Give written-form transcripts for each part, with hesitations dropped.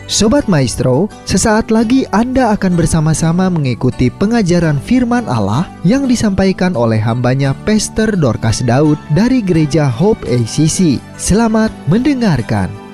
Sobat Maestro, sesaat lagi Anda akan bersama-sama mengikuti pengajaran firman Allah yang disampaikan oleh hambanya Pastor Dorcas Daud dari Gereja Hope ACC. Selamat mendengarkan.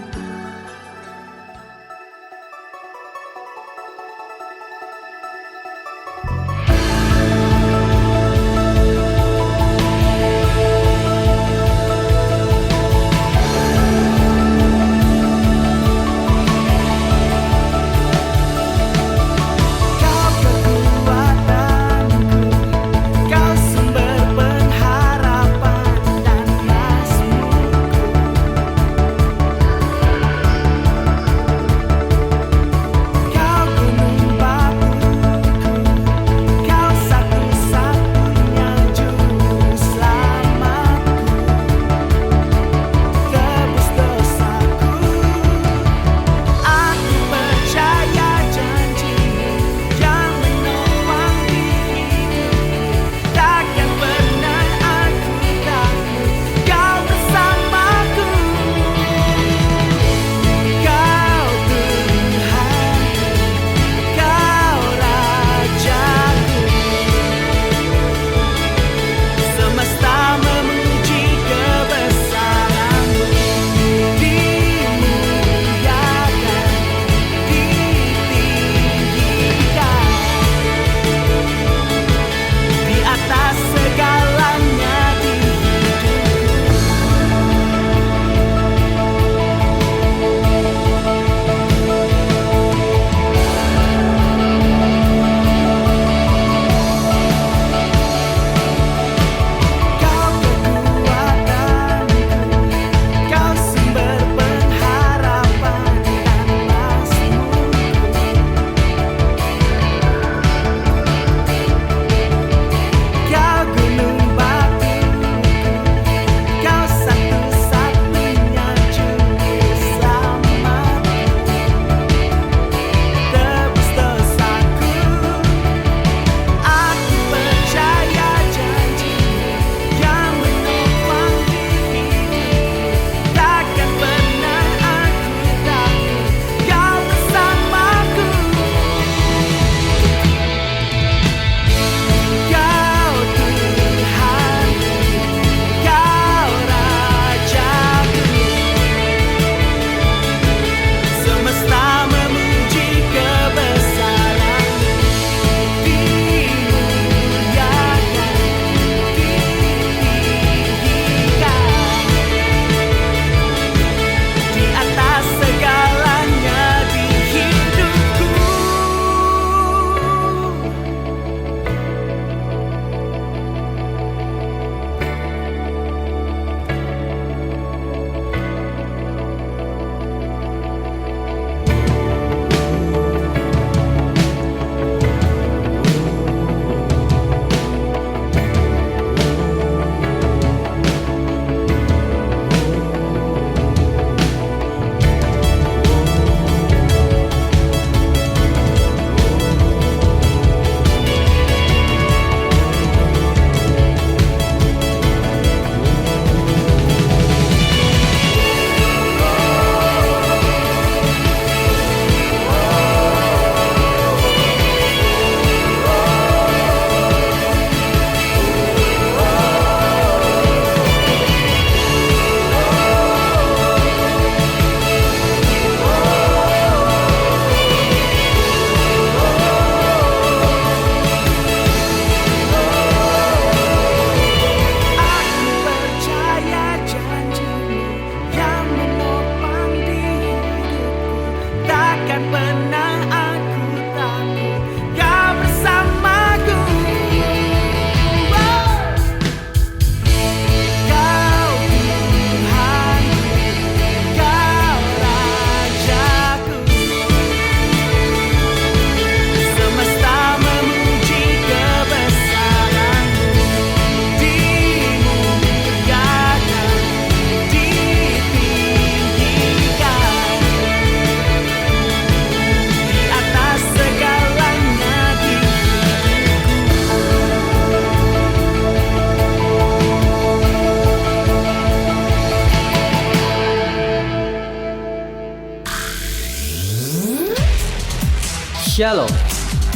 Shalom.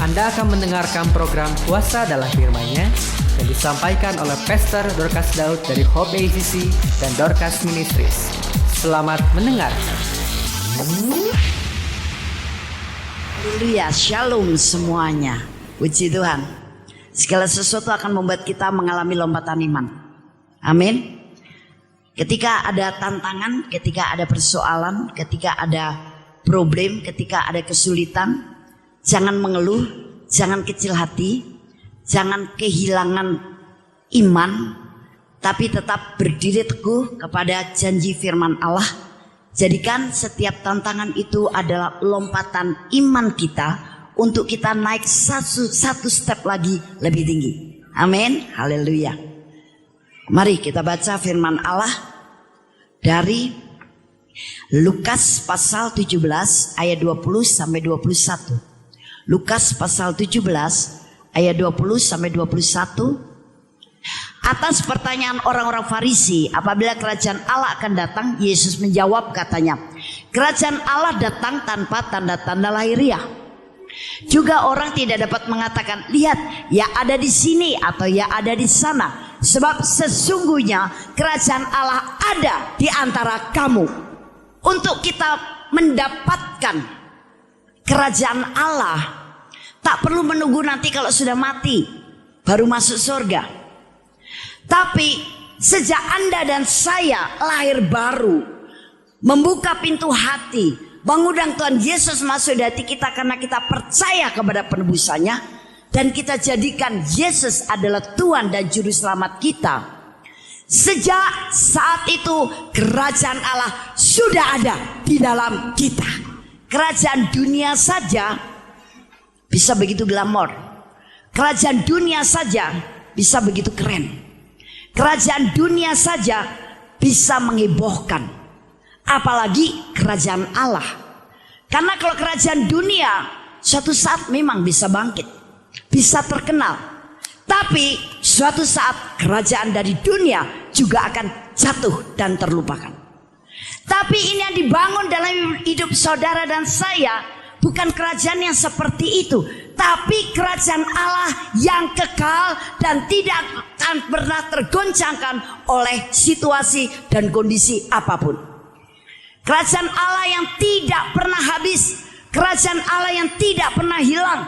Anda akan mendengarkan program Kuasa dalam Firman-Nya yang disampaikan oleh Pastor Dorcas Daud dari Hope ACC dan Dorcas Ministries. Selamat mendengarkan. Haleluya, shalom semuanya. Puji Tuhan. Segala sesuatu akan membuat kita mengalami lompatan iman. Amin. Ketika ada tantangan, ketika ada persoalan, ketika ada problem, ketika ada kesulitan, jangan mengeluh, jangan kecil hati, jangan kehilangan iman, tapi tetap berdiri teguh kepada janji firman Allah. Jadikan setiap tantangan itu adalah lompatan iman kita untuk kita naik satu step lagi lebih tinggi. Amin. Haleluya. Mari kita baca firman Allah dari Lukas pasal 17 ayat 20 sampai 21. Lukas pasal 17 ayat 20 sampai 21. Atas pertanyaan orang-orang Farisi, apabila kerajaan Allah akan datang, Yesus menjawab katanya, kerajaan Allah datang tanpa tanda-tanda lahiriah. Juga orang tidak dapat mengatakan, lihat, ya ada di sini atau ya ada di sana. Sebab sesungguhnya kerajaan Allah ada di antara kamu. Untuk kita mendapatkan kerajaan Allah, tak perlu menunggu nanti kalau sudah mati baru masuk surga. Tapi sejak Anda dan saya lahir baru, membuka pintu hati, mengundang Tuhan Yesus masuk di hati kita karena kita percaya kepada penebusannya, dan kita jadikan Yesus adalah Tuhan dan Juru Selamat kita. Sejak saat itu kerajaan Allah sudah ada di dalam kita. Kerajaan dunia saja bisa begitu glamor. Kerajaan dunia saja bisa begitu keren. Kerajaan dunia saja bisa menghebohkan. Apalagi kerajaan Allah. Karena kalau kerajaan dunia suatu saat memang bisa bangkit, bisa terkenal, tapi suatu saat kerajaan dari dunia juga akan jatuh dan terlupakan. Tapi ini yang dibangun dalam hidup saudara dan saya bukan kerajaan yang seperti itu, tapi kerajaan Allah yang kekal dan tidak akan pernah tergoncangkan oleh situasi dan kondisi apapun. Kerajaan Allah yang tidak pernah habis, kerajaan Allah yang tidak pernah hilang.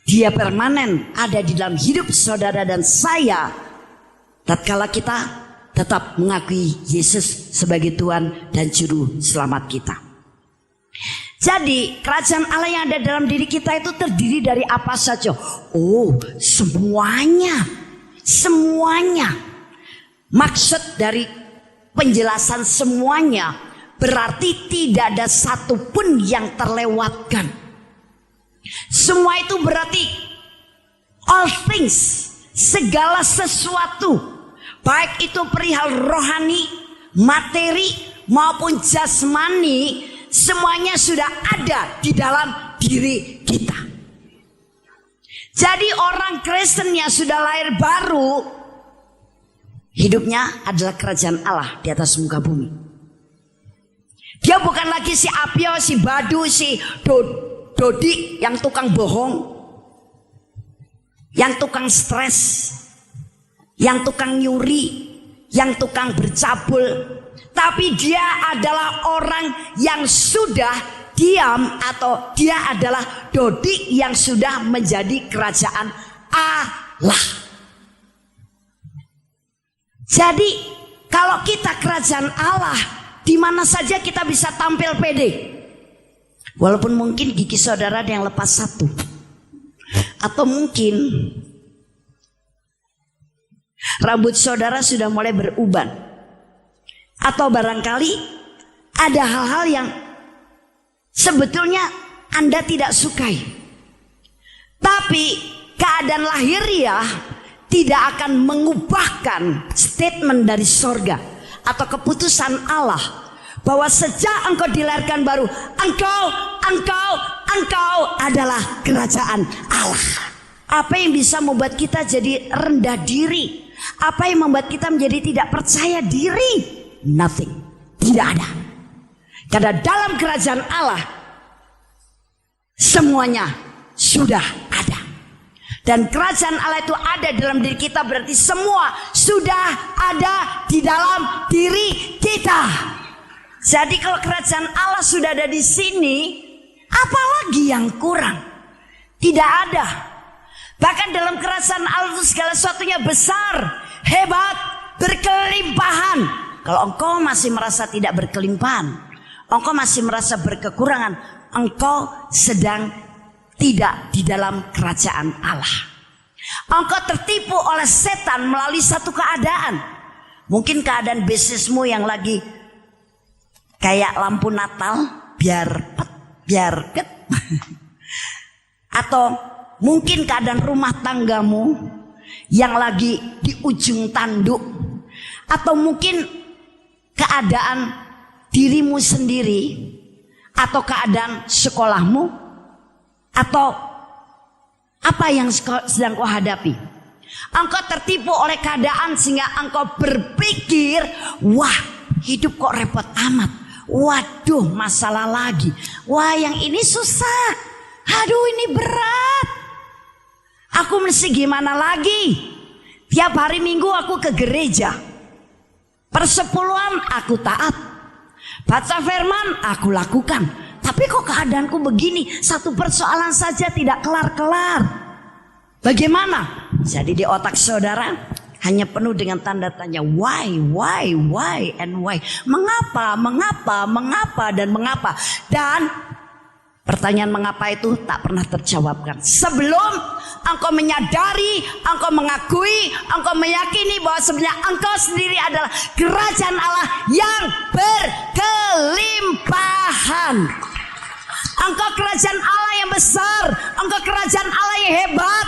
Dia permanen ada di dalam hidup saudara dan saya tatkala kita tetap mengakui Yesus sebagai Tuhan dan Juru Selamat kita. Jadi kerajaan Allah yang ada dalam diri kita itu terdiri dari apa saja? Oh, semuanya. Maksud dari penjelasan semuanya berarti tidak ada satupun yang terlewatkan. Semua itu berarti all things, segala sesuatu, baik itu perihal rohani, materi maupun jasmani, semuanya sudah ada di dalam diri kita. Jadi orang Kristen yang sudah lahir baru, hidupnya adalah kerajaan Allah di atas muka bumi. Dia bukan lagi si Apio, si Badu, si Dodi yang tukang bohong, yang tukang stres, yang tukang nyuri, yang tukang bercabul. Tapi dia adalah orang yang sudah diam, atau dia adalah Dodi yang sudah menjadi kerajaan Allah. Jadi kalau kita kerajaan Allah, di mana saja kita bisa tampil pede. Walaupun mungkin gigi saudara ada yang lepas satu, atau mungkin rambut saudara sudah mulai beruban, atau barangkali ada hal-hal yang sebetulnya Anda tidak sukai. Tapi keadaan lahiriah tidak akan mengubahkan statement dari sorga atau keputusan Allah bahwa sejak engkau dilahirkan baru, engkau adalah kerajaan Allah. Apa yang bisa membuat kita jadi rendah diri? Apa yang membuat kita menjadi tidak percaya diri? Nothing. Tidak ada. Karena dalam kerajaan Allah semuanya sudah ada. Dan kerajaan Allah itu ada dalam diri kita, berarti semua sudah ada di dalam diri kita. Jadi kalau kerajaan Allah sudah ada di sini, apalagi yang kurang? Tidak ada. Bahkan dalam kerajaan Allah itu segala sesuatunya besar, hebat, berkelimpahan. Kalau engkau masih merasa tidak berkelimpahan, engkau masih merasa berkekurangan, engkau sedang tidak di dalam kerajaan Allah. Engkau tertipu oleh setan melalui satu keadaan. Mungkin keadaan bisnismu yang lagi kayak lampu Natal, biar ket. Atau mungkin keadaan rumah tanggamu yang lagi di ujung tanduk. Atau mungkin keadaan dirimu sendiri, atau keadaan sekolahmu, atau apa yang sedang kau hadapi. Engkau tertipu oleh keadaan sehingga engkau berpikir, wah hidup kok repot amat. Waduh masalah lagi. Wah yang ini susah. Aduh ini berat. Aku mesti gimana lagi? Tiap hari Minggu aku ke gereja. Persepuluhan aku taat. Baca firman aku lakukan. Tapi kok keadaanku begini, satu persoalan saja tidak kelar-kelar. Bagaimana? Jadi di otak saudara hanya penuh dengan tanda tanya. Why, and why. Mengapa, dan mengapa. Dan pertanyaan mengapa itu tak pernah terjawabkan. Sebelum engkau menyadari, engkau mengakui, engkau meyakini bahwa sebenarnya engkau sendiri adalah kerajaan Allah yang berkelimpahan. Engkau kerajaan Allah yang besar, engkau kerajaan Allah yang hebat,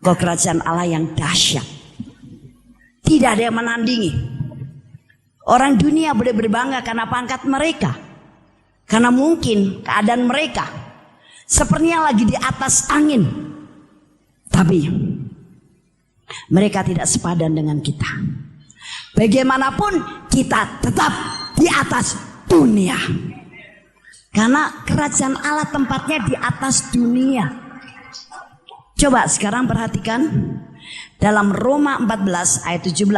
engkau kerajaan Allah yang dahsyat. Tidak ada yang menandingi. Orang dunia boleh berbangga karena pangkat mereka, karena mungkin keadaan mereka sepertinya lagi di atas angin. Tapi mereka tidak sepadan dengan kita. Bagaimanapun kita tetap di atas dunia. Karena kerajaan Allah tempatnya di atas dunia. Coba sekarang perhatikan dalam Roma 14 ayat 17.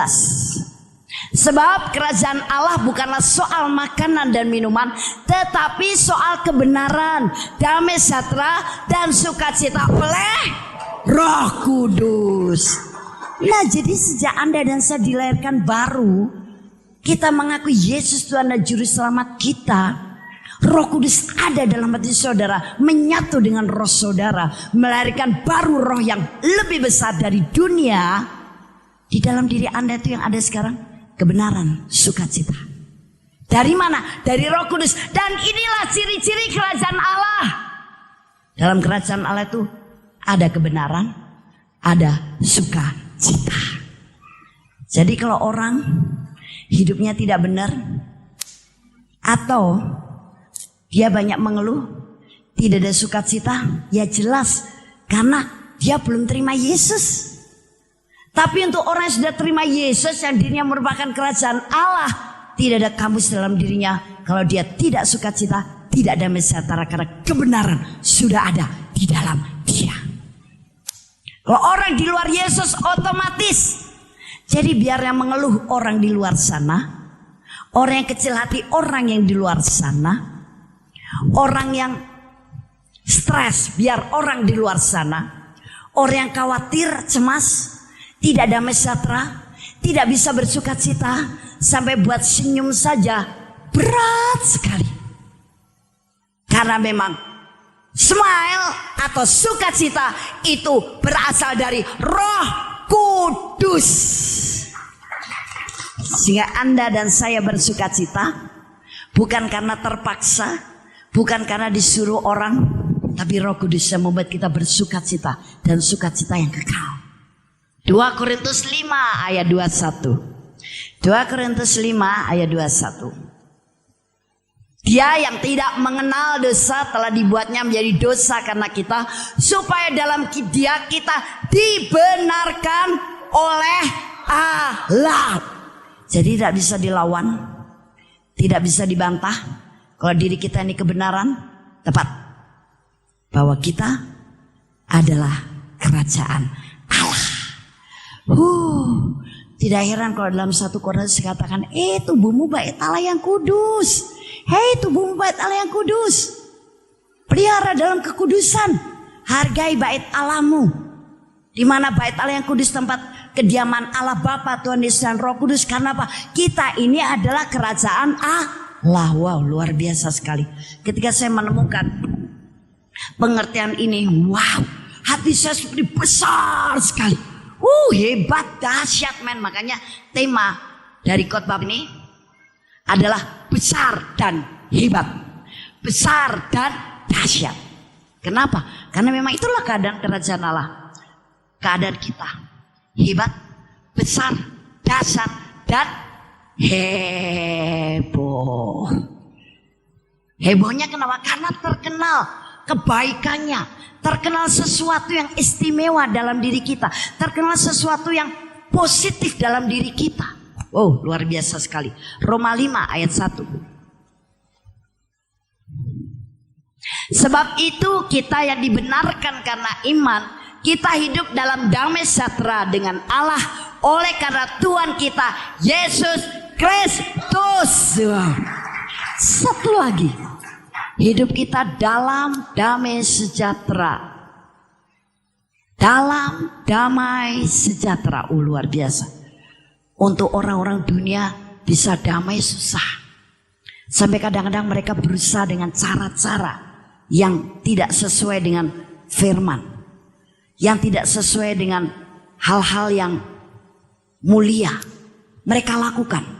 Sebab kerajaan Allah bukanlah soal makanan dan minuman, tetapi soal kebenaran, damai sejahtera dan sukacita oleh Roh Kudus. Nah jadi sejak Anda dan saya dilahirkan baru, kita mengakui Yesus Tuhan dan Juru Selamat kita, Roh Kudus ada dalam hati saudara, menyatu dengan roh saudara, melahirkan baru roh yang lebih besar dari dunia. Di dalam diri Anda itu yang ada sekarang, kebenaran, sukacita. Dari mana? Dari Roh Kudus. Dan inilah ciri-ciri kerajaan Allah. Dalam kerajaan Allah itu ada kebenaran, ada sukacita. Jadi kalau orang hidupnya tidak benar, atau dia banyak mengeluh, tidak ada sukacita, ya jelas karena dia belum terima Yesus. Tapi untuk orang yang sudah terima Yesus, yang dirinya merupakan kerajaan Allah, tidak ada kamus dalam dirinya kalau dia tidak sukacita, tidak damai sejahtera, karena kebenaran sudah ada di dalam dia. Kalau orang di luar Yesus otomatis. Jadi biar yang mengeluh orang di luar sana, orang yang kecil hati orang yang di luar sana, orang yang stres biar orang di luar sana, orang yang khawatir, cemas, tidak damai sejahtera, tidak bisa bersukacita, sampai buat senyum saja berat sekali. Karena memang smile atau sukacita itu berasal dari Roh Kudus. Sehingga Anda dan saya bersukacita bukan karena terpaksa, bukan karena disuruh orang, tapi Roh Kudus yang membuat kita bersukacita, dan sukacita yang kekal. 2 Korintus 5 ayat 21. 2 Korintus 5 ayat 21. Dia yang tidak mengenal dosa telah dibuatnya menjadi dosa karena kita, supaya dalam dia kita dibenarkan oleh Allah. Jadi tidak bisa dilawan, tidak bisa dibantah. Kalau diri kita ini kebenaran, tepat. bahwa kita adalah kerajaan Allah. Tidak heran kalau dalam 1 Korintus dikatakan, tubuhmu bait Allah yang kudus. Hei, tubuhmu bait Allah yang kudus. Pelihara dalam kekudusan. Hargai bait Allahmu. Di mana bait Allah yang kudus, tempat kediaman Allah Bapa, Tuhan Yesus dan Roh Kudus. Karena apa? Kita ini adalah kerajaan Allah. Wow, luar biasa sekali. Ketika saya menemukan pengertian ini, wow, hati saya seperti besar sekali. Hebat, dahsyat men. Makanya tema dari khotbah ini adalah besar dan hebat. Besar dan dahsyat. Kenapa? Karena memang itulah keadaan kerajaan Allah. Keadaan kita hebat, besar, dahsyat, dan heboh. Hebohnya kenapa? Karena terkenal kebaikannya, terkenal sesuatu yang istimewa dalam diri kita, terkenal sesuatu yang positif dalam diri kita. Luar biasa sekali. Roma 5 ayat 1. Sebab itu kita yang dibenarkan karena iman, kita hidup dalam damai sejahtera dengan Allah oleh karena Tuhan kita Yesus Kristus. Satu lagi, hidup kita dalam damai sejahtera. Dalam damai sejahtera. Luar biasa. Untuk orang-orang dunia bisa damai susah. Sampai kadang-kadang mereka berusaha dengan cara-cara yang tidak sesuai dengan firman, yang tidak sesuai dengan hal-hal yang mulia. Mereka lakukan.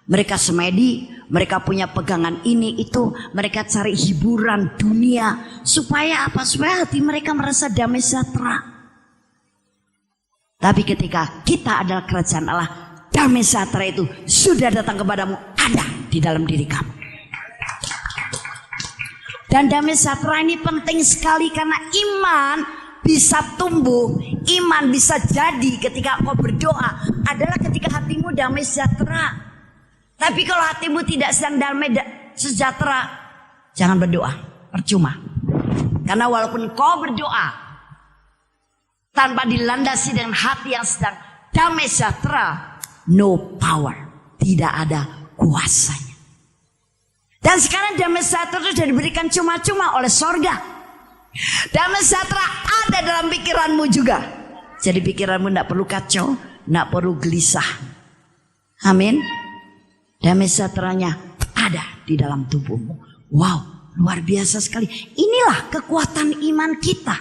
Mereka semedi, mereka punya pegangan ini itu, mereka cari hiburan dunia. Supaya apa? Supaya hati mereka merasa damai sejahtera. Tapi ketika kita adalah kerajaan Allah, damai sejahtera itu sudah datang kepadamu, ada di dalam diri kamu. Dan damai sejahtera ini penting sekali karena iman bisa tumbuh, iman bisa jadi ketika kau berdoa adalah ketika hatimu damai sejahtera. Tapi kalau hatimu tidak sedang damai sejahtera, jangan berdoa, percuma. Karena walaupun kau berdoa tanpa dilandasi dengan hati yang sedang damai sejahtera, no power, tidak ada kuasanya. Dan sekarang damai sejahtera itu sudah diberikan cuma-cuma oleh sorga. Damai sejahtera ada dalam pikiranmu juga. Jadi pikiranmu tidak perlu kacau, tidak perlu gelisah. Amin. Damai sejahteranya ada di dalam tubuhmu. Wow, luar biasa sekali. Inilah kekuatan iman kita.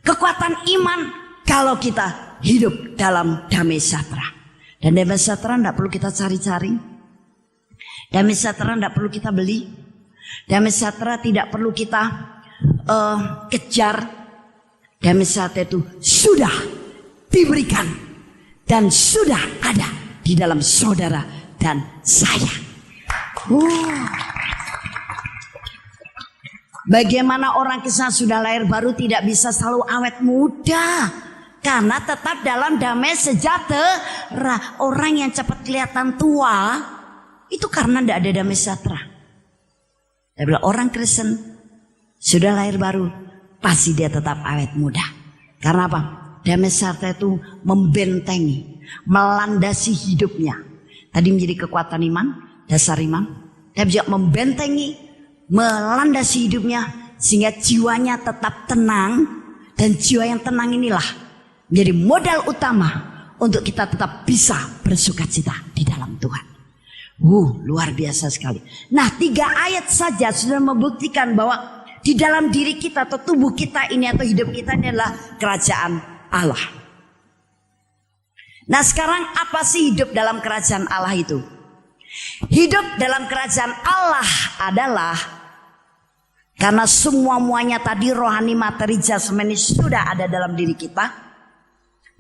Kekuatan iman kalau kita hidup dalam damai sejahtera. Dan damai sejahtera tidak perlu kita cari-cari. Damai sejahtera tidak perlu kita beli. Damai sejahtera tidak perlu kita kejar. Damai sejahtera itu sudah diberikan dan sudah ada di dalam saudara dan saya. Bagaimana orang kisah sudah lahir baru tidak bisa selalu awet muda? Karena tetap dalam damai sejahtera. Orang yang cepat kelihatan tua itu karena tidak ada damai sejahtera. Tapi orang Kristen sudah lahir baru, pasti dia tetap awet muda. Karena apa? Damai sejahtera itu membentengi, melandasi hidupnya. Tadi menjadi kekuatan iman, dasar iman. Tapi juga membentengi, melandasi hidupnya sehingga jiwanya tetap tenang. Dan jiwa yang tenang inilah menjadi modal utama untuk kita tetap bisa bersukacita di dalam Tuhan. Luar biasa sekali. Nah, 3 ayat saja sudah membuktikan bahwa di dalam diri kita atau tubuh kita ini atau hidup kita ini adalah kerajaan Allah. Nah, sekarang apa sih hidup dalam kerajaan Allah itu? Hidup dalam kerajaan Allah adalah karena semua-muanya tadi rohani, materi, jasmani sudah ada dalam diri kita.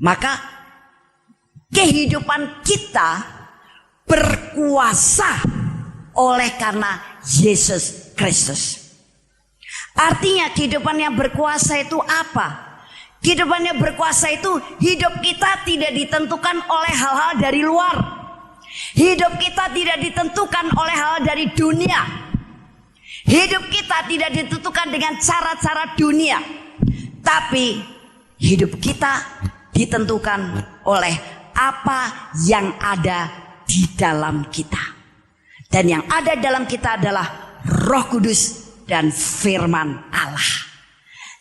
Maka kehidupan kita berkuasa oleh karena Yesus Kristus. Artinya kehidupan yang berkuasa itu apa? Kehidupan yang berkuasa itu hidup kita tidak ditentukan oleh hal-hal dari luar. Hidup kita tidak ditentukan oleh hal dari dunia. Hidup kita tidak ditentukan dengan cara-cara dunia, tapi hidup kita ditentukan oleh apa yang ada di dalam kita. Dan yang ada dalam kita adalah Roh Kudus dan firman Allah.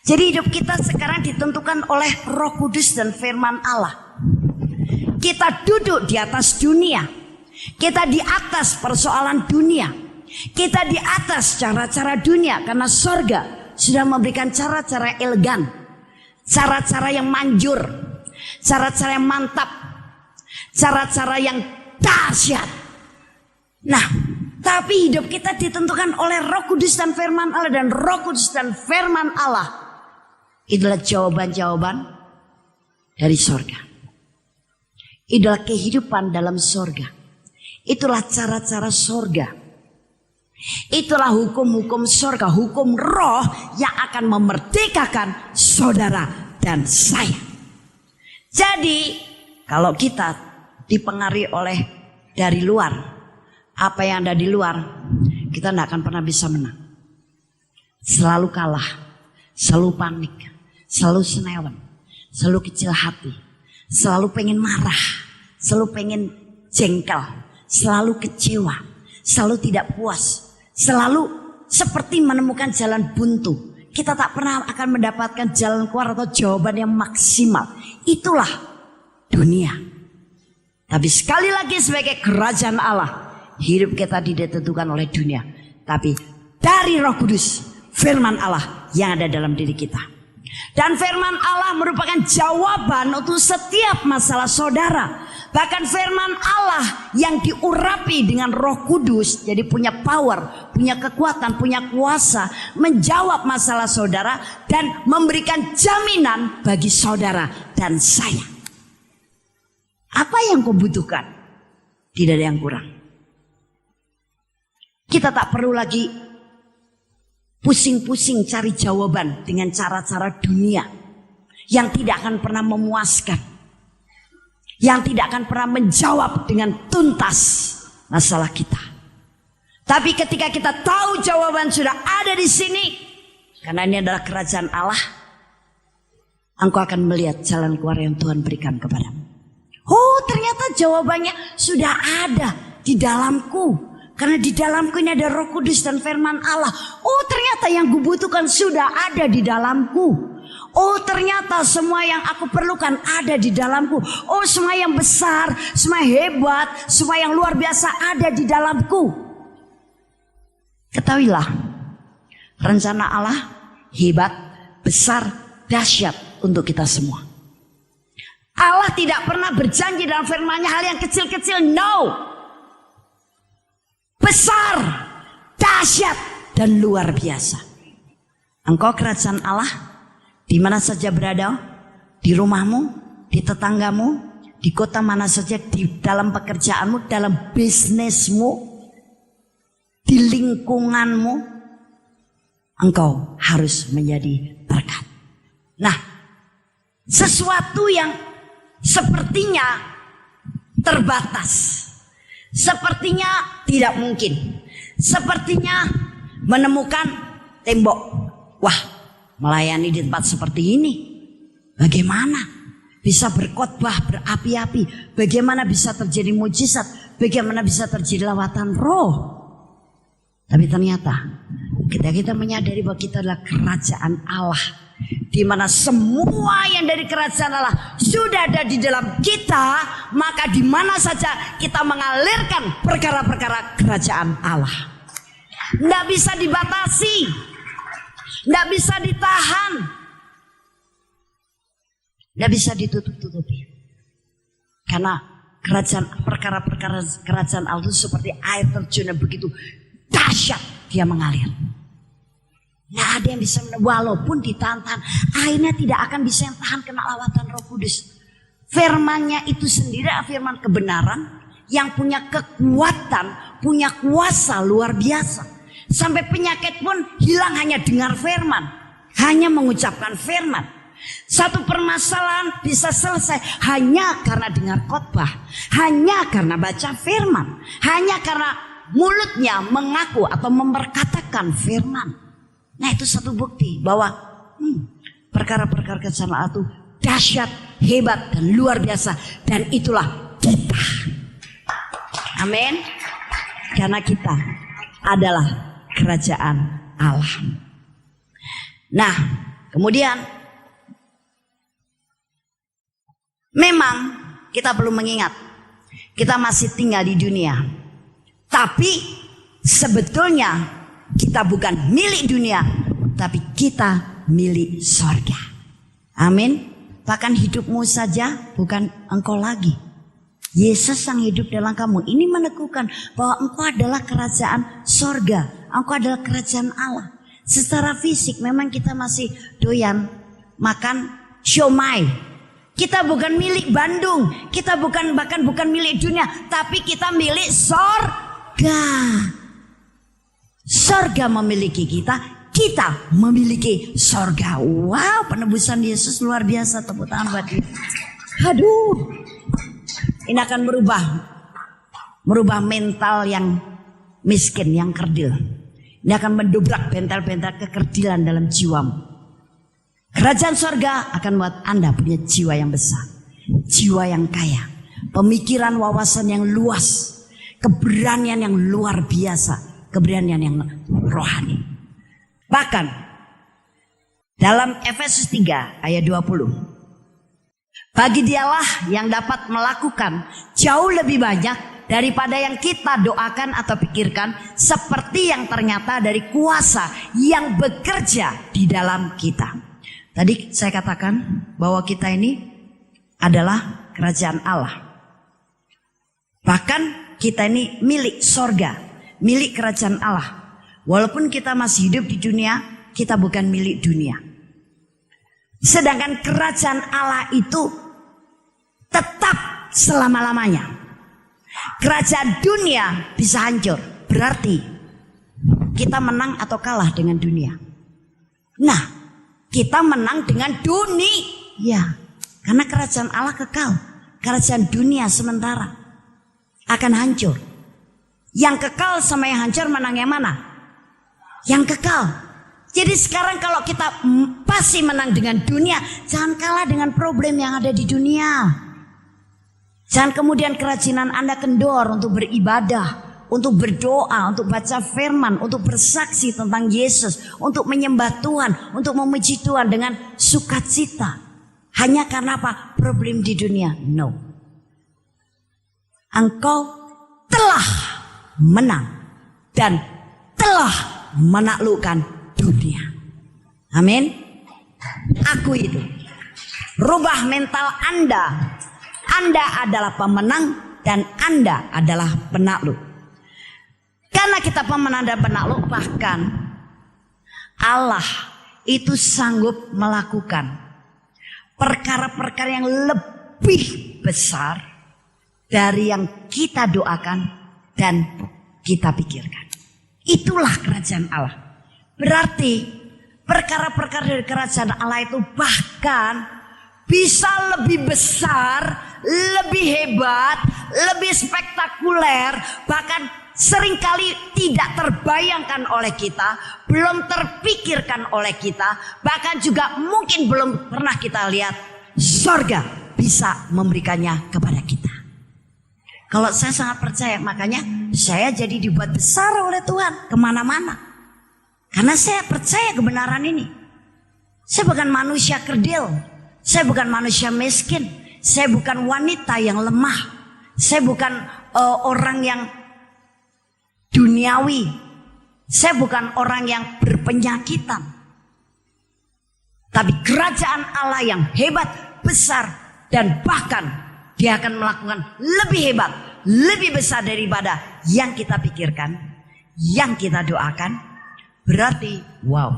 Jadi hidup kita sekarang ditentukan oleh Roh Kudus dan firman Allah. Kita duduk di atas dunia. Kita di atas persoalan dunia. Kita di atas cara-cara dunia. Karena sorga sudah memberikan cara-cara elegan, cara-cara yang manjur, cara-cara yang mantap, cara-cara yang dahsyat. Nah, tapi hidup kita ditentukan oleh Roh Kudus dan firman Allah. Dan Roh Kudus dan firman Allah itulah jawaban-jawaban dari sorga. Itulah kehidupan dalam sorga. Itulah cara-cara sorga. Itulah hukum-hukum sorga, hukum roh yang akan memerdekakan saudara dan saya. Jadi kalau kita dipengaruhi oleh dari luar, apa yang ada di luar, kita tidak akan pernah bisa menang. Selalu kalah, selalu panik, selalu senewan, selalu kecil hati, selalu pengen marah, selalu pengen jengkel, selalu kecewa, selalu tidak puas, selalu seperti menemukan jalan buntu. Kita tak pernah akan mendapatkan jalan keluar atau jawaban yang maksimal. Itulah dunia. Tapi sekali lagi sebagai kerajaan Allah, hidup kita tidak ditentukan oleh dunia, tapi dari Roh Kudus, firman Allah yang ada dalam diri kita. Dan firman Allah merupakan jawaban untuk setiap masalah saudara. Bahkan firman Allah yang diurapi dengan Roh Kudus, jadi punya power, punya kekuatan, punya kuasa menjawab masalah saudara dan memberikan jaminan bagi saudara dan saya. Apa yang kau butuhkan? Tidak ada yang kurang. Kita tak perlu lagi pusing-pusing cari jawaban dengan cara-cara dunia yang tidak akan pernah memuaskan, yang tidak akan pernah menjawab dengan tuntas masalah kita. Tapi ketika kita tahu jawaban sudah ada di sini, karena ini adalah kerajaan Allah, engkau akan melihat jalan keluar yang Tuhan berikan kepadamu. Oh, ternyata jawabannya sudah ada di dalamku. Karena di dalamku ini ada Roh Kudus dan firman Allah. Oh, ternyata yang kubutuhkan sudah ada di dalamku. Oh, ternyata semua yang aku perlukan ada di dalamku. Oh, semua yang besar, semua yang hebat, semua yang luar biasa ada di dalamku. Ketahuilah, rencana Allah hebat, besar, dahsyat untuk kita semua. Allah tidak pernah berjanji dalam firman-Nya hal yang kecil-kecil. No. Besar, dahsyat, dan luar biasa. Engkau kerajaan Allah, di mana saja berada, di rumahmu, di tetanggamu, di kota mana saja, di dalam pekerjaanmu, dalam bisnismu, di lingkunganmu, engkau harus menjadi berkat. Nah, sesuatu yang sepertinya terbatas, sepertinya tidak mungkin, sepertinya menemukan tembok. Wah, melayani di tempat seperti ini, bagaimana bisa berkhotbah berapi-api? Bagaimana bisa terjadi mujizat? Bagaimana bisa terjadi lawatan roh? Tapi ternyata ketika kita menyadari bahwa kita adalah kerajaan Allah, di mana semua yang dari kerajaan Allah sudah ada di dalam kita, maka di mana saja kita mengalirkan perkara-perkara kerajaan Allah. Tidak bisa dibatasi, tidak bisa ditahan, tidak bisa ditutup-tutupi. Karena perkara-perkara kerajaan Allah itu seperti air terjun yang begitu dahsyat, dia mengalir. Nggak ada yang bisa, walaupun ditahan-tahan, airnya tidak akan bisa yang tahan kena lawatan Roh Kudus. Firman-Nya itu sendiri adalah firman kebenaran yang punya kekuatan, punya kuasa luar biasa. Sampai penyakit pun hilang hanya dengar firman, hanya mengucapkan firman. Satu permasalahan bisa selesai hanya karena dengar khotbah, hanya karena baca firman, hanya karena mulutnya mengaku atau memperkatakan firman. Nah, itu satu bukti bahwa perkara-perkara kerajaan Allah itu dahsyat, hebat, dan luar biasa. Dan itulah kita. Amin. Karena kita adalah kerajaan Allah. Nah, kemudian memang kita perlu mengingat kita masih tinggal di dunia. Tapi sebetulnya kita bukan milik dunia, tapi kita milik sorga. Amin. Bahkan hidupmu saja bukan engkau lagi. Yesus yang hidup dalam kamu. Ini meneguhkan bahwa engkau adalah kerajaan sorga. Engkau adalah kerajaan Allah. Secara fisik memang kita masih doyan makan siomay. Kita bukan milik Bandung. Kita bahkan bukan milik dunia. Tapi kita milik sorga. Sorga memiliki kita. Kita memiliki sorga. Wow, penebusan Yesus luar biasa. Tepuk tangan buat dia. Aduh, ini akan merubah mental yang miskin, yang kerdil. Ini akan mendobrak bental-bental kekerdilan dalam jiwamu. Kerajaan sorga akan membuat Anda punya jiwa yang besar, jiwa yang kaya, pemikiran wawasan yang luas, keberanian yang luar biasa, keberanian yang rohani. Bahkan dalam Efesus 3 ayat 20, bagi dialah yang dapat melakukan jauh lebih banyak daripada yang kita doakan atau pikirkan, seperti yang ternyata dari kuasa yang bekerja di dalam kita. Tadi saya katakan bahwa kita ini adalah kerajaan Allah. Bahkan kita ini milik sorga, milik kerajaan Allah. Walaupun kita masih hidup di dunia, kita bukan milik dunia. Sedangkan kerajaan Allah itu tetap selama-lamanya. Kerajaan dunia bisa hancur. Berarti kita menang atau kalah dengan dunia. Nah, kita menang dengan dunia. Ya, karena kerajaan Allah kekal. Kerajaan dunia sementara akan hancur. Yang kekal sama yang hancur, menang yang mana? Yang kekal. Jadi sekarang kalau kita pasti menang dengan dunia, jangan kalah dengan problem yang ada di dunia. Jangan kemudian kerajinan Anda kendor untuk beribadah, untuk berdoa, untuk baca firman, untuk bersaksi tentang Yesus, untuk menyembah Tuhan, untuk memuji Tuhan dengan sukacita. Hanya karena apa? Problem di dunia. No. Engkau telah menang dan telah menaklukkan dunia. Amin. Aku itu. Rubah mental Anda. Anda adalah pemenang dan Anda adalah penakluk. Karena kita pemenang dan penakluk, bahkan Allah itu sanggup melakukan perkara-perkara yang lebih besar dari yang kita doakan dan kita pikirkan. Itulah kerajaan Allah. Berarti perkara-perkara dari kerajaan Allah itu bahkan bisa lebih besar, lebih hebat, lebih spektakuler, bahkan seringkali tidak terbayangkan oleh kita, belum terpikirkan oleh kita, bahkan juga mungkin belum pernah kita lihat. Sorga bisa memberikannya kepada kita. Kalau saya sangat percaya, makanya saya jadi dibuat besar oleh Tuhan kemana-mana. Karena saya percaya kebenaran ini. Saya bukan manusia kerdil. Saya bukan manusia miskin. Saya bukan wanita yang lemah. Saya bukan orang yang duniawi. Saya bukan orang yang berpenyakitan. Tapi kerajaan Allah yang hebat, besar, dan bahkan Dia akan melakukan lebih hebat, lebih besar daripada yang kita pikirkan, yang kita doakan. Berarti, wow,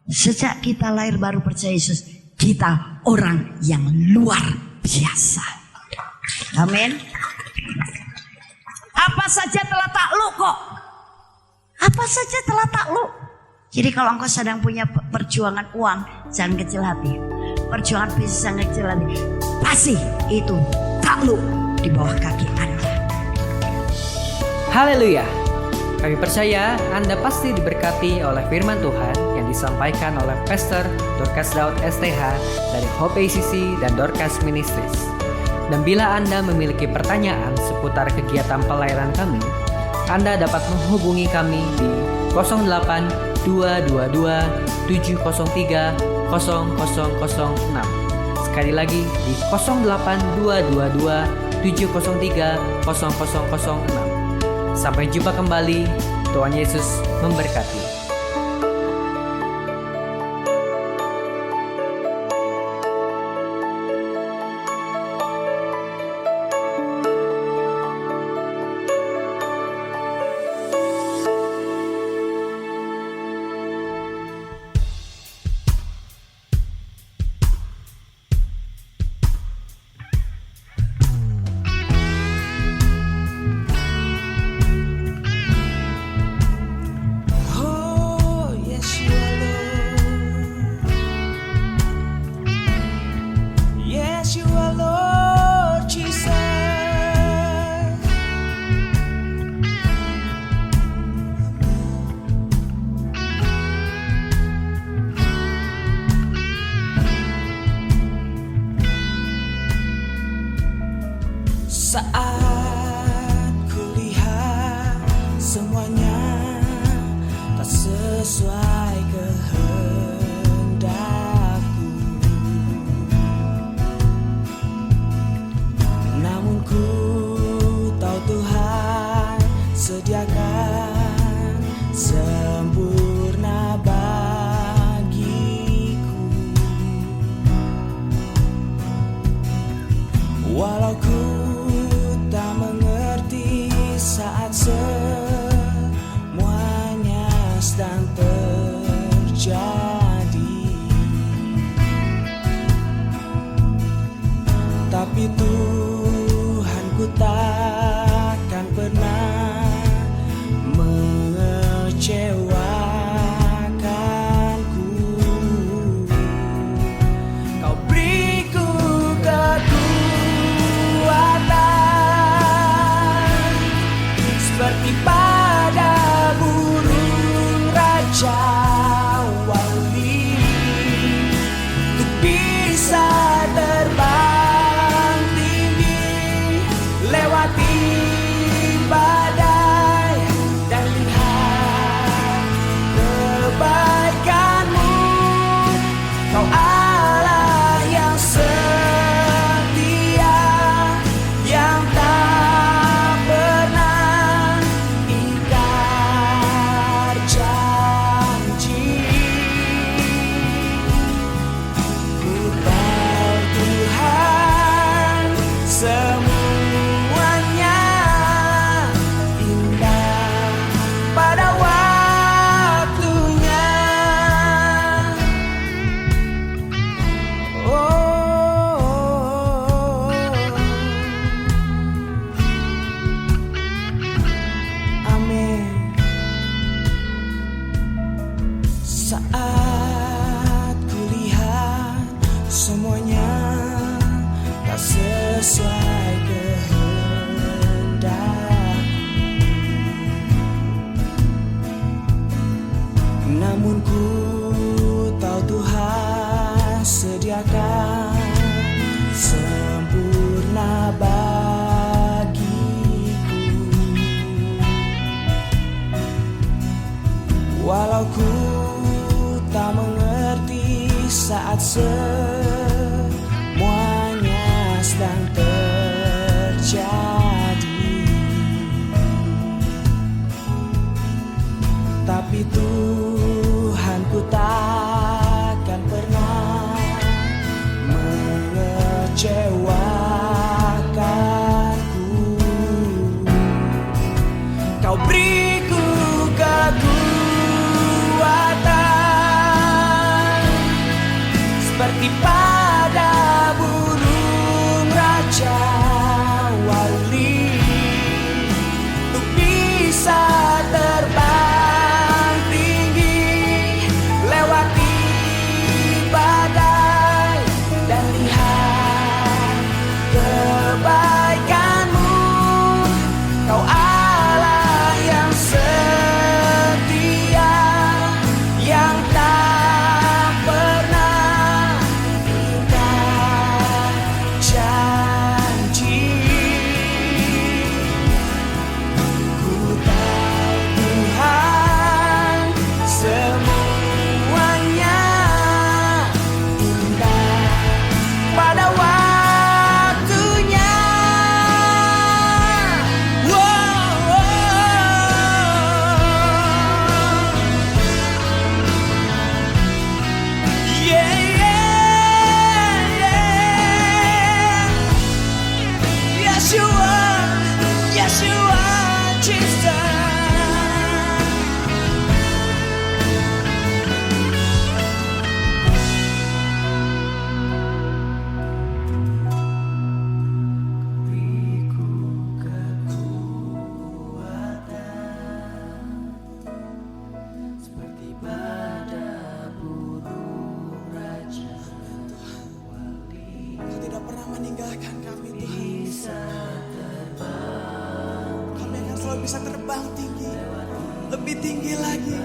sejak kita lahir baru percaya Yesus, kita orang yang luar biasa. Amin. Apa saja telah takluk kok. Apa saja telah takluk. Jadi kalau engkau sedang punya perjuangan uang, jangan kecil hati. Perjuangan bisnis jangan kecil hati. Pasti itu takluk di bawah kaki Anda. Haleluya. Kami percaya Anda pasti diberkati oleh firman Tuhan yang disampaikan oleh Pastor Dorcas Daud STH dari Hope ACC dan Dorcas Ministries. Dan bila Anda memiliki pertanyaan seputar kegiatan pelayanan kami, Anda dapat menghubungi kami di 08 222 703 0006. Sekali lagi di 08 222 703 0006. Sampai jumpa kembali. Tuhan Yesus memberkati. Saat kulihat semuanya tak sesuai kehendakku, namun ku tahu Tuhan sediakan sempurna bagiku. Walau ku tak mengerti saat semuanya sedang terjadi, tapi Tuhanku takkan pernah mengecewakanku. Kau beriku kekuatan seperti pada burung raja-wali, untuk bisa terbang tinggi lewati badai dan lihat kebaikan-Mu. Kau Allah yang setia, yang tak pernah ingkar janji. Ku tahu Tuhan semuanya indah pada waktunya. Oh, amin. Saat kulihat semuanya tak sesuai kehendak, namun ku tahu Tuhan sediakan sempurna bagiku. Walau ku tak mengerti saat semuanya sedang terjadi, tapi Tuhanku takkan pernah mengecewakanku. Kau beriku kekuatan seperti pada burung raja-wali, untuk bisa terbang tinggi meninggalkan kami Tuhan. Kami akan selalu bisa terbang tinggi, lebih tinggi lagi,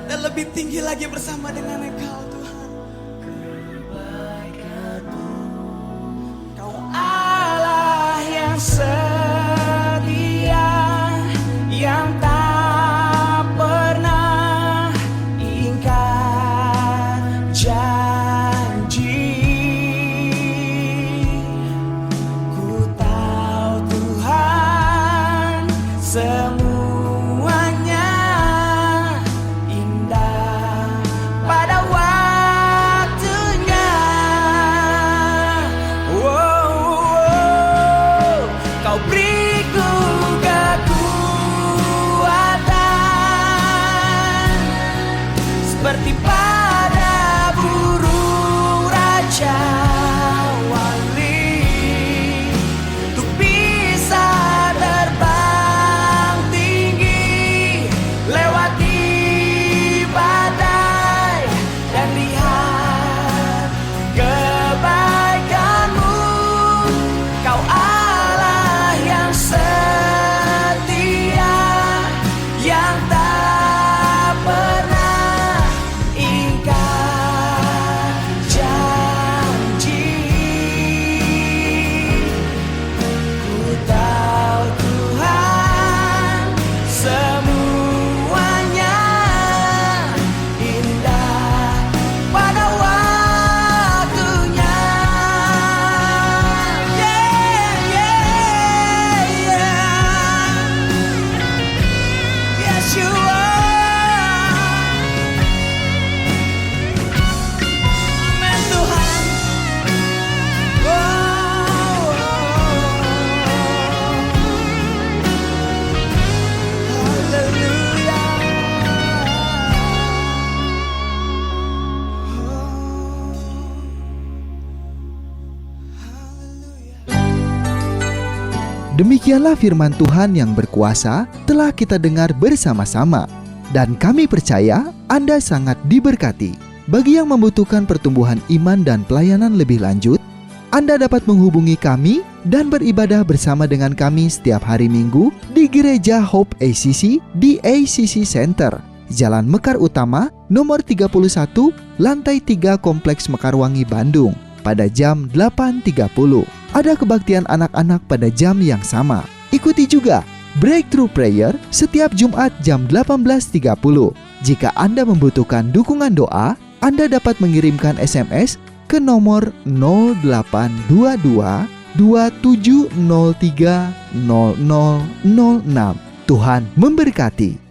dan lebih tinggi lagi bersama dengan Engkau Tuhan. Kau Allah yang setia, yang tak pernah ingkar janji. Ku tahu Tuhan semuanya indah pada waktunya. Kau beriku kekuatan seperti pada burung raja wali, untuk bisa terbang tinggi, lewati badai dan lihat kebaikan-Mu. Kau Allah yang setia, yang tak pernah ingkar janji. Ku tahu Tuhan semuanya indah pada waktunya. Yes, you are. Amin Tuhan. Demikianlah firman Tuhan yang berkuasa telah kita dengar bersama-sama. Dan kami percaya Anda sangat diberkati. Bagi yang membutuhkan pertumbuhan iman dan pelayanan lebih lanjut, Anda dapat menghubungi kami dan beribadah bersama dengan kami setiap hari Minggu di Gereja Hope ACC di ACC Center, Jalan Mekar Utama, nomor 31, lantai 3 Kompleks Mekarwangi, Bandung, pada jam 8.30. Ada kebaktian anak-anak pada jam yang sama. Ikuti juga Breakthrough Prayer setiap Jumat jam 18.30. Jika Anda membutuhkan dukungan doa, Anda dapat mengirimkan SMS ke nomor 0822 2703 0006. Tuhan memberkati.